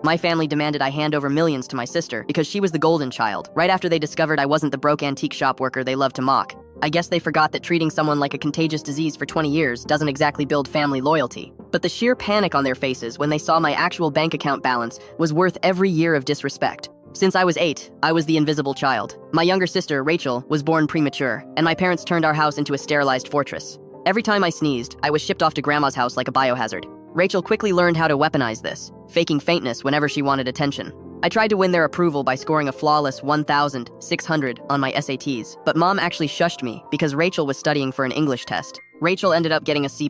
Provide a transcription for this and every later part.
My family demanded I hand over millions to my sister because she was the golden child, right after they discovered I wasn't the broke antique shop worker they loved to mock. I guess they forgot that treating someone like a contagious disease for 20 years doesn't exactly build family loyalty. But the sheer panic on their faces when they saw my actual bank account balance was worth every year of disrespect. Since I was 8, I was the invisible child. My younger sister, Rachel, was born premature, and my parents turned our house into a sterilized fortress. Every time I sneezed, I was shipped off to Grandma's house like a biohazard. Rachel quickly learned how to weaponize this, faking faintness whenever she wanted attention. I tried to win their approval by scoring a flawless 1,600 on my SATs, but Mom actually shushed me because Rachel was studying for an English test. Rachel ended up getting a C+,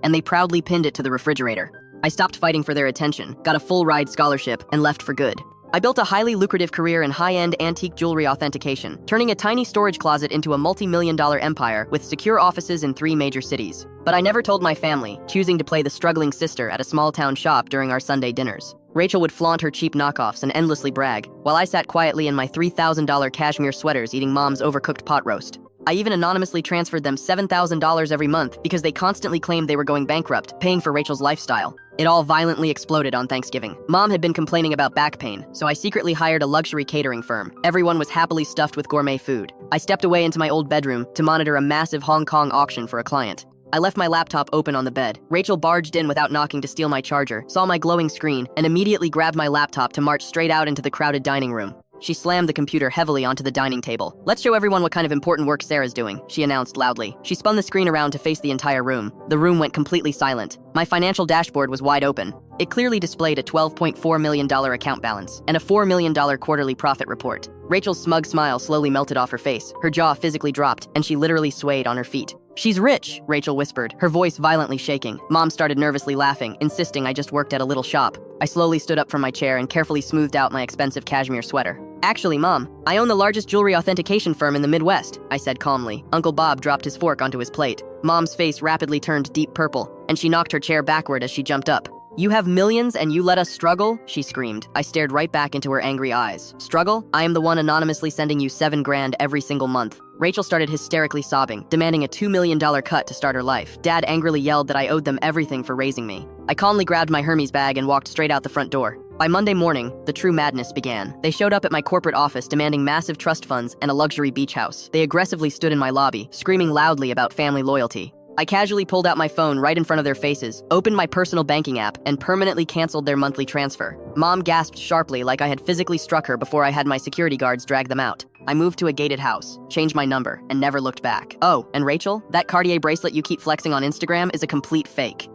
and they proudly pinned it to the refrigerator. I stopped fighting for their attention, got a full-ride scholarship, and left for good. I built a highly lucrative career in high-end antique jewelry authentication, turning a tiny storage closet into a multi-million-dollar empire with secure offices in 3 major cities. But I never told my family, choosing to play the struggling sister at a small-town shop during our Sunday dinners. Rachel would flaunt her cheap knockoffs and endlessly brag, while I sat quietly in my $3,000 cashmere sweaters eating Mom's overcooked pot roast. I even anonymously transferred them $7,000 every month because they constantly claimed they were going bankrupt, paying for Rachel's lifestyle. It all violently exploded on Thanksgiving. Mom had been complaining about back pain, so I secretly hired a luxury catering firm. Everyone was happily stuffed with gourmet food. I stepped away into my old bedroom to monitor a massive Hong Kong auction for a client. I left my laptop open on the bed. Rachel barged in without knocking to steal my charger, saw my glowing screen, and immediately grabbed my laptop to march straight out into the crowded dining room. She slammed the computer heavily onto the dining table. "Let's show everyone what kind of important work Sarah's doing," she announced loudly. She spun the screen around to face the entire room. The room went completely silent. My financial dashboard was wide open. It clearly displayed a $12.4 million account balance and a $4 million quarterly profit report. Rachel's smug smile slowly melted off her face. Her jaw physically dropped, and she literally swayed on her feet. "She's rich," Rachel whispered, her voice violently shaking. Mom started nervously laughing, insisting I just worked at a little shop. I slowly stood up from my chair and carefully smoothed out my expensive cashmere sweater. "Actually, Mom, I own the largest jewelry authentication firm in the Midwest," I said calmly. Uncle Bob dropped his fork onto his plate. Mom's face rapidly turned deep purple, and she knocked her chair backward as she jumped up. "You have millions and you let us struggle?" she screamed. I stared right back into her angry eyes. "Struggle? I am the one anonymously sending you $7,000 every single month." Rachel started hysterically sobbing, demanding a $2 million cut to start her life. Dad angrily yelled that I owed them everything for raising me. I calmly grabbed my Hermes bag and walked straight out the front door. By Monday morning, the true madness began. They showed up at my corporate office demanding massive trust funds and a luxury beach house. They aggressively stood in my lobby, screaming loudly about family loyalty. I casually pulled out my phone right in front of their faces, opened my personal banking app, and permanently canceled their monthly transfer. Mom gasped sharply like I had physically struck her before I had my security guards drag them out. I moved to a gated house, changed my number, and never looked back. Oh, and Rachel, that Cartier bracelet you keep flexing on Instagram is a complete fake.